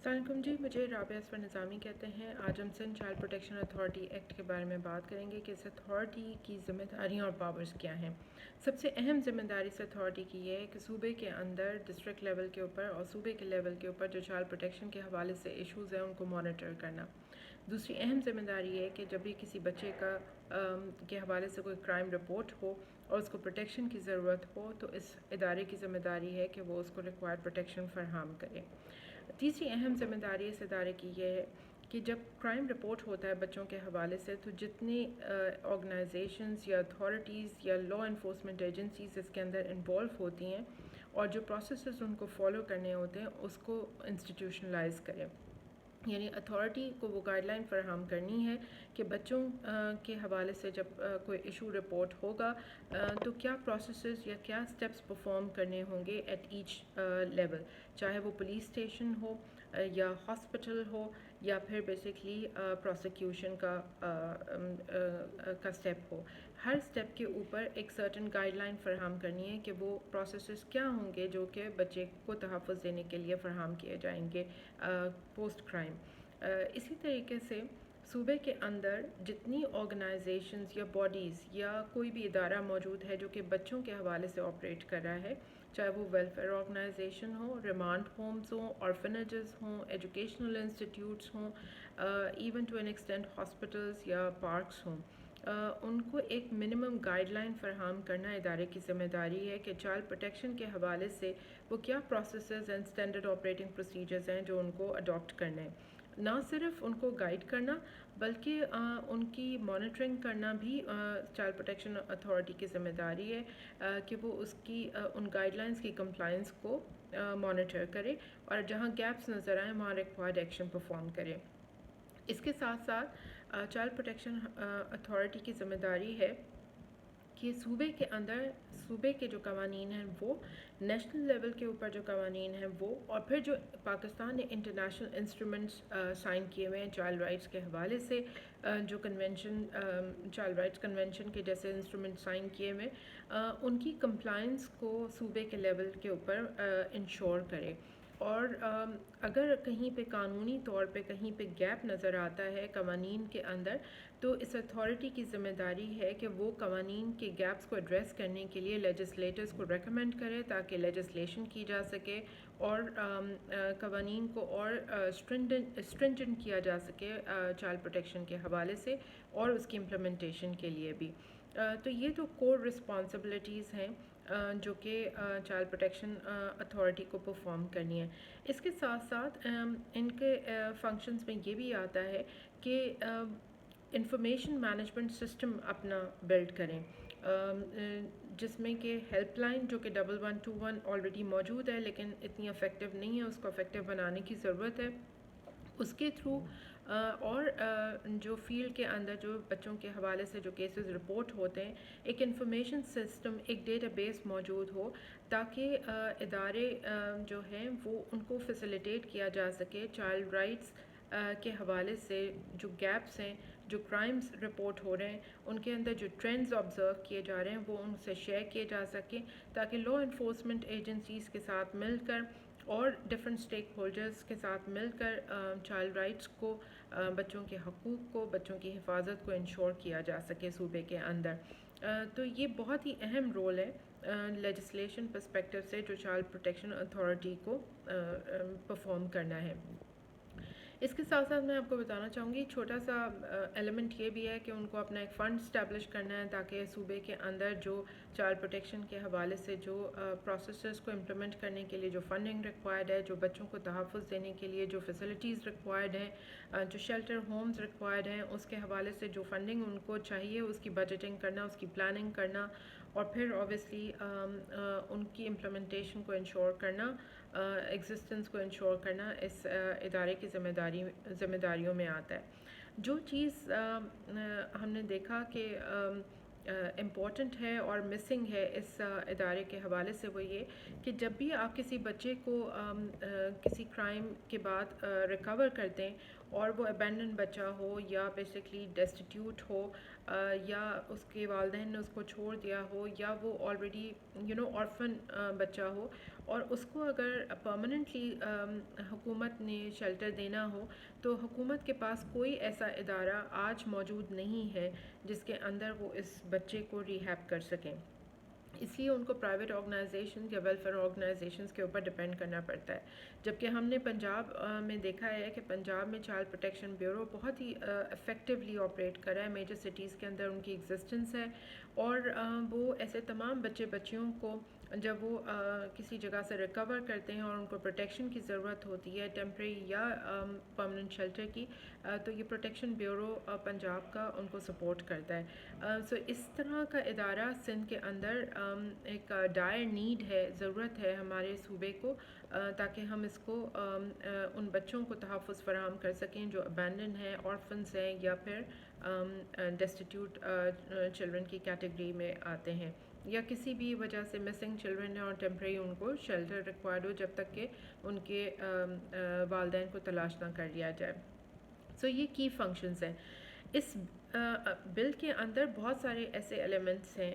السلام علیکم جی، مجھے رابعہ اسفر نظامی کہتے ہیں۔ آج ہم Sindh child protection authority act کے بارے میں بات کریں گے کہ اس اتھارٹی کی ذمہ داریاں اور پاورز کیا ہیں۔ سب سے اہم ذمہ داری اس اتھارٹی کی یہ ہے کہ صوبے کے اندر ڈسٹرکٹ لیول کے اوپر اور صوبے کے لیول کے اوپر جو چائلڈ پروٹیکشن کے حوالے سے ایشوز ہیں ان کو مانیٹر کرنا۔ دوسری اہم ذمہ داری یہ ہے کہ جب بھی کسی بچے کا کے حوالے سے کوئی کرائم رپورٹ ہو اور اس کو پروٹیکشن کی ضرورت ہو تو اس ادارے کی ذمہ داری ہے کہ وہ اس کو ریکوائرڈ پروٹیکشن فراہم کرے۔ تیسری اہم ذمہ داری اس ادارے کی یہ ہے کہ جب کرائم رپورٹ ہوتا ہے بچوں کے حوالے سے تو جتنی آرگنائزیشنز یا اتھارٹیز یا لا انفورسمنٹ ایجنسیز اس کے اندر انوالو ہوتی ہیں اور جو پروسیسز ان کو فالو کرنے ہوتے ہیں اس کو انسٹیٹیوشنلائز کریں، یعنی اتھارٹی کو وہ گائیڈ لائن فراہم کرنی ہے کہ بچوں کے حوالے سے جب کوئی ایشو رپورٹ ہوگا تو کیا پروسیسز یا کیا سٹیپس پرفارم کرنے ہوں گے ایٹ ایچ لیول، چاہے وہ پولیس اسٹیشن ہو یا ہاسپٹل ہو یا پھر بیسکلی پروسیکیوشن کا سٹیپ ہو۔ ہر سٹیپ کے اوپر ایک سرٹن گائیڈ لائن فراہم کرنی ہے کہ وہ پروسیسز کیا ہوں گے جو کہ بچے کو تحفظ دینے کے لیے فراہم کیے جائیں گے پوسٹ کرائم۔ اسی طریقے سے صوبے کے اندر جتنی آرگنائزیشنز یا باڈیز یا کوئی بھی ادارہ موجود ہے جو کہ بچوں کے حوالے سے آپریٹ کر رہا ہے، چاہے وہ ویلفیئر آرگنائزیشن ہو، ریمانڈ ہومز ہوں، آرفنیجز ہوں، ایجوکیشنل انسٹیٹیوٹس ہوں، even to an extent hospitals یا پارکس ہوں، ان کو ایک منیمم گائیڈ لائن فراہم کرنا ادارے کی ذمہ داری ہے کہ چائلڈ پروٹیکشن کے حوالے سے وہ کیا processes and standard operating procedures ہیں جو ان کو اڈاپٹ کرنے ہیں۔ نہ صرف ان کو گائیڈ کرنا بلکہ ان کی مانیٹرنگ کرنا بھی چائلڈ پروٹیکشن اتھارٹی کی ذمہ داری ہے کہ وہ اس کی ان گائیڈ لائنس کی کمپلائنس کو مانیٹر کرے اور جہاں گیپس نظر آئیں وہاں ریکوائرڈ ایکشن پرفارم کرے۔ اس کے ساتھ ساتھ چائلڈ پروٹیکشن اتھارٹی کی ذمہ داری ہے کہ صوبے کے اندر صوبے کے جو قوانین ہیں وہ، نیشنل لیول کے اوپر جو قوانین ہیں وہ، اور پھر جو پاکستان نے انٹرنیشنل انسٹرومنٹس سائن کیے ہوئے ہیں چائلڈ رائٹس کے حوالے سے، جو کنونشن چائلڈ رائٹس کنونشن کے جیسے انسٹرومنٹ سائن کیے ہوئے، ان کی کمپلائنس کو صوبے کے لیول کے اوپر انشور کرے۔ اور اگر کہیں پہ قانونی طور پہ کہیں پہ گیپ نظر آتا ہے قوانین کے اندر تو اس اتھارٹی کی ذمہ داری ہے کہ وہ قوانین کے گیپس کو ایڈریس کرنے کے لیے لیجسلیٹرز کو ریکمینڈ کرے تاکہ لیجسلیشن کی جا سکے اور قوانین کو اور اسٹرنجنٹ کیا جا سکے چائلڈ پروٹیکشن کے حوالے سے اور اس کی امپلیمنٹیشن کے لیے بھی۔ تو یہ تو کور رسپانسبلٹیز ہیں جو کہ چائلڈ پروٹیکشن اتھارٹی کو پرفارم کرنی ہے۔ اس کے ساتھ ساتھ ان کے فنکشنز میں یہ بھی آتا ہے کہ انفارمیشن مینجمنٹ سسٹم اپنا بلڈ کریں، جس میں کہ ہیلپ لائن جو کہ 1121 آلریڈی موجود ہے لیکن اتنی افیکٹو نہیں ہے، اس کو افیکٹو بنانے کی ضرورت ہے۔ اس کے تھرو اور جو فیلڈ کے اندر جو بچوں کے حوالے سے جو کیسز رپورٹ ہوتے ہیں ایک انفارمیشن سسٹم، ایک ڈیٹا بیس موجود ہو تاکہ ادارے جو ہیں وہ ان کو فیسیلیٹیٹ کیا جا سکے چائلڈ رائٹس کے حوالے سے جو گیپس ہیں، جو کرائمز رپورٹ ہو رہے ہیں ان کے اندر جو ٹرینڈز آبزرو کیے جا رہے ہیں وہ ان سے شیئر کیے جا سکیں تاکہ لا انفورسمنٹ ایجنسیز کے ساتھ مل کر اور ڈفرینٹ اسٹیک ہولڈرز کے ساتھ مل کر چائلڈ رائٹس کو، بچوں کے حقوق کو، بچوں کی حفاظت کو انشور کیا جا سکے صوبے کے اندر۔ تو یہ بہت ہی اہم رول ہے لیجسلیشن پرسپیکٹو سے جو چائلڈ پروٹیکشن اتھارٹی کو پرفارم کرنا ہے۔ اس کے ساتھ ساتھ میں آپ کو بتانا چاہوں گی چھوٹا سا ایلیمنٹ یہ بھی ہے کہ ان کو اپنا ایک فنڈ اسٹیبلش کرنا ہے تاکہ صوبے کے اندر جو چائلڈ پروٹیکشن کے حوالے سے جو پروسیسز کو امپلیمنٹ کرنے کے لیے جو فنڈنگ ریکوائرڈ ہے، جو بچوں کو تحفظ دینے کے لیے جو فیسلٹیز ریکوائرڈ ہیں، جو شیلٹر ہومز ریکوائرڈ ہیں، اس کے حوالے سے جو فنڈنگ ان کو چاہیے اس کی بجٹنگ کرنا، اس کی پلاننگ کرنا اور پھر اوبیسلی ان کی امپلیمنٹیشن کو انشور کرنا، ایگزسٹنس کو انشور کرنا اس ادارے کی ذمہ داریوں میں آتا ہے۔ جو چیز ہم نے دیکھا کہ امپورٹنٹ ہے اور مسنگ ہے اس ادارے کے حوالے سے وہ یہ کہ جب بھی آپ کسی بچے کو کسی کرائم کے بعد ریکور کرتے ہیں اور وہ ابینڈن بچہ ہو یا بیسکلی ڈیسٹیٹیوٹ ہو یا اس کے والدین نے اس کو چھوڑ دیا ہو، یا وہ آلریڈی آرفن بچہ ہو، اور اس کو اگر پرماننٹلی حکومت نے شیلٹر دینا ہو، تو حکومت کے پاس کوئی ایسا ادارہ آج موجود نہیں ہے جس کے اندر وہ اس بچے کو ریہیب کر سکیں، اس لیے ان کو پرائیویٹ آرگنائزیشن یا ویلفیئر آرگنائزیشنز کے اوپر ڈپینڈ کرنا پڑتا ہے۔ جبکہ ہم نے پنجاب میں دیکھا ہے کہ پنجاب میں چائلڈ پروٹیکشن بیورو بہت ہی افیکٹولی آپریٹ کر رہا ہے، میجر سٹیز کے اندر ان کی ایگزسٹنس ہے، اور وہ ایسے تمام بچے بچیوں کو جب وہ کسی جگہ سے ریکور کرتے ہیں اور ان کو پروٹیکشن کی ضرورت ہوتی ہے، ٹیمپریری یا پرماننٹ شیلٹر کی، تو یہ پروٹیکشن بیورو پنجاب کا ان کو سپورٹ کرتا ہے۔ سو اس طرح کا ادارہ سندھ کے اندر ایک ڈائر نیڈ ہے، ضرورت ہے ہمارے صوبے کو، تاکہ ہم اس کو ان بچوں کو تحفظ فراہم کر سکیں جو ابینڈن ہیں، آرفنس ہیں، یا پھر ڈیسٹیٹیوٹ چلڈرن کی کیٹیگری میں آتے ہیں، یا کسی بھی وجہ سے مسنگ چلڈرن ہیں اور ٹیمپریری ان کو شیلٹر ریکوائرڈ ہو جب تک کہ ان کے والدین کو تلاش نہ کر لیا جائے۔ سو یہ کی فنکشنز ہیں۔ اس بل کے اندر بہت سارے ایسے ایلیمنٹس ہیں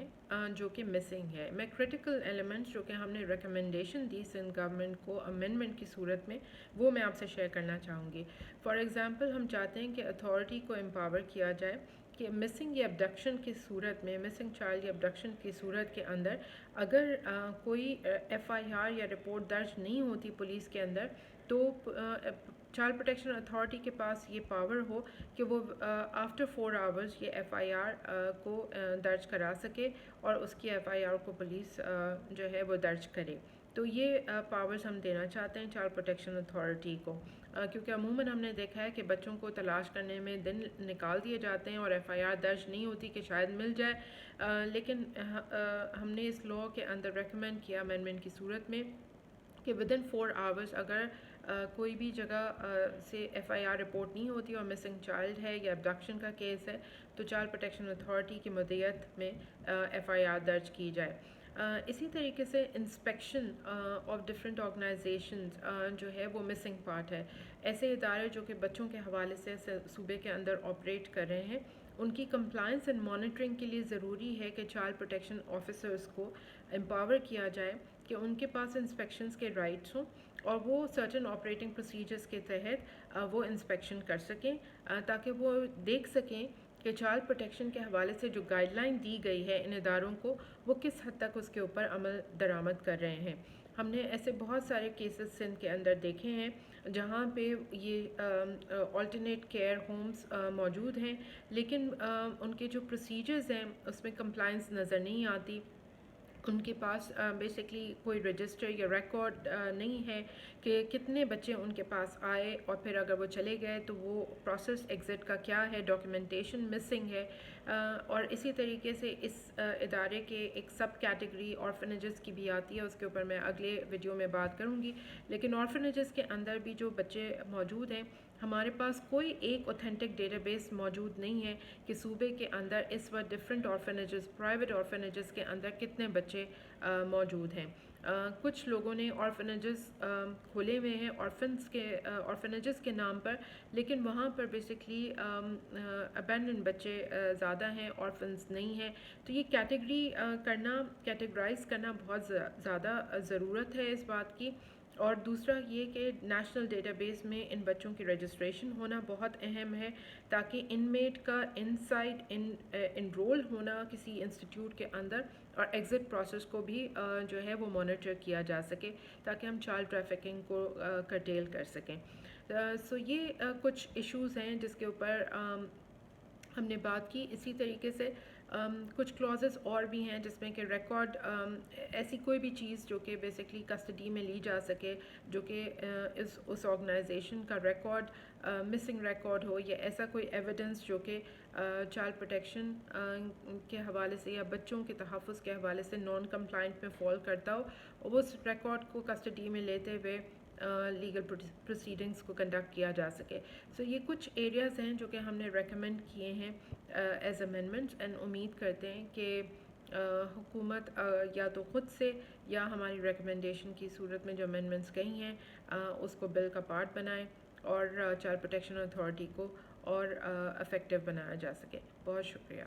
جو کہ مسنگ ہے۔ میں کرٹیکل ایلیمنٹس جو کہ ہم نے ریکمنڈیشن دی سندھ گورنمنٹ کو امینڈمنٹ کی صورت میں، وہ میں آپ سے شیئر کرنا چاہوں گی۔ فار ایگزامپل ہم چاہتے ہیں کہ اتھارٹی کو امپاور کیا جائے کہ مسنگ یا ابڈکشن کی صورت میں، مسنگ چائلڈ یا ابڈکشن کی صورت کے اندر اگر کوئی ایف آئی آر یا رپورٹ درج نہیں ہوتی پولیس کے اندر، تو چائلڈ پروٹیکشن اتھارٹی کے پاس یہ پاور ہو کہ وہ آفٹر 4 آورز یہ ایف آئی آر کو درج کرا سکے، اور اس کی ایف آئی آر کو پولیس جو ہے وہ درج کرے۔ تو یہ پاورز ہم دینا چاہتے ہیں چائلڈ پروٹیکشن اتھارٹی کو، کیونکہ عموماً ہم نے دیکھا ہے کہ بچوں کو تلاش کرنے میں دن نکال دیے جاتے ہیں اور ایف آئی آر درج نہیں ہوتی کہ شاید مل جائے، لیکن ہم نے اس لاء کے اندر ریکمینڈ کیا امینڈمنٹ کی صورت میں کہ ودن 4 آورز اگر کوئی بھی جگہ سے ایف آئی آر رپورٹ نہیں ہوتی اور مسنگ چائلڈ ہے یا ابڈکشن کا کیس ہے، تو چائلڈ پروٹیکشن اتھارٹی کی مدیت میں ایف آئی آر درج کی جائے۔ اسی طریقے سے انسپیکشن آف ڈفرینٹ آرگنائزیشنز جو ہے وہ مسنگ پارٹ ہے۔ ایسے ادارے جو کہ بچوں کے حوالے سے صوبے کے اندر آپریٹ کر رہے ہیں، ان کی کمپلائنس اینڈ مانیٹرنگ کے لیے ضروری ہے کہ چائلڈ پروٹیکشن آفیسرز کو امپاور کیا جائے کہ ان کے پاس انسپیکشنز کے رائٹس ہوں، اور وہ سرٹن آپریٹنگ پروسیجرز کے تحت وہ انسپیکشن کر سکیں، تاکہ وہ دیکھ سکیں کہ چائلڈ پروٹیکشن کے حوالے سے جو گائیڈ لائن دی گئی ہے ان اداروں کو، وہ کس حد تک اس کے اوپر عمل درآمد کر رہے ہیں۔ ہم نے ایسے بہت سارے کیسز سندھ کے اندر دیکھے ہیں جہاں پہ یہ آلٹرنیٹ کیئر ہومز موجود ہیں، لیکن ان کے جو پروسیجرز ہیں اس میں کمپلائنس نظر نہیں آتی، ان کے پاس بیسکلی کوئی رجسٹر یا ریکارڈ نہیں ہے کہ کتنے بچے ان کے پاس آئے، اور پھر اگر وہ چلے گئے تو وہ پروسیس ایگزٹ کا کیا ہے، ڈاکیومنٹیشن مسنگ ہے۔ اور اسی طریقے سے اس ادارے کے ایک سب کیٹیگری آرفنیجز کی بھی آتی ہے، اس کے اوپر میں اگلے ویڈیو میں بات کروں گی، لیکن آرفنیجز کے اندر بھی جو بچے موجود ہیں، ہمارے پاس کوئی ایک اوتھینٹک ڈیٹا بیس موجود نہیں ہے کہ صوبے کے اندر اس وقت ڈفرینٹ آرفنیجز، پرائیویٹ آرفنیجز کے اندر کتنے بچے موجود ہیں۔ کچھ لوگوں نے آرفنیجز کھولے ہوئے ہیں آرفنیجز کے نام پر، لیکن وہاں پر بیسکلی ابینڈن بچے زیادہ ہیں، آرفنز نہیں ہیں۔ تو یہ کیٹیگرائز کرنا بہت زیادہ ضرورت ہے اس بات کی، اور دوسرا یہ کہ نیشنل ڈیٹا بیس میں ان بچوں کی رجسٹریشن ہونا بہت اہم ہے، تاکہ انمیٹ کا انسائڈ انرول ہونا کسی انسٹیٹیوٹ کے اندر اور ایگزٹ پروسیس کو بھی جو ہے وہ مانیٹر کیا جا سکے، تاکہ ہم چائلڈ ٹریفکنگ کو کرٹیل کر سکیں۔ سو یہ کچھ ایشوز ہیں جس کے اوپر ہم نے بات کی۔ اسی طریقے سے کچھ کلازز اور بھی ہیں جس میں کہ ریکارڈ، ایسی کوئی بھی چیز جو کہ بیسکلی کسٹڈی میں لی جا سکے، جو کہ اس آرگنائزیشن کا ریکارڈ مسنگ ریکارڈ ہو، یا ایسا کوئی ایویڈنس جو کہ چائلڈ پروٹیکشن کے حوالے سے یا بچوں کے تحفظ کے حوالے سے نان کمپلائنٹ میں فال کرتا ہو، اس ریکارڈ کو کسٹڈی میں لیتے ہوئے لیگل پروسیڈنگز کو کنڈکٹ کیا جا سکے۔ سو یہ کچھ ایریاز ہیں جو کہ ہم نے ریکمینڈ کیے ہیں ایز امینڈمنٹس، اینڈ امید کرتے ہیں کہ حکومت یا تو خود سے یا ہماری ریکمنڈیشن کی صورت میں جو امینڈمنٹس کہی ہیں اس کو بل کا پارٹ بنائیں، اور چائلڈ پروٹیکشن اتھارٹی کو اور افیکٹو بنایا جا سکے۔ بہت شکریہ۔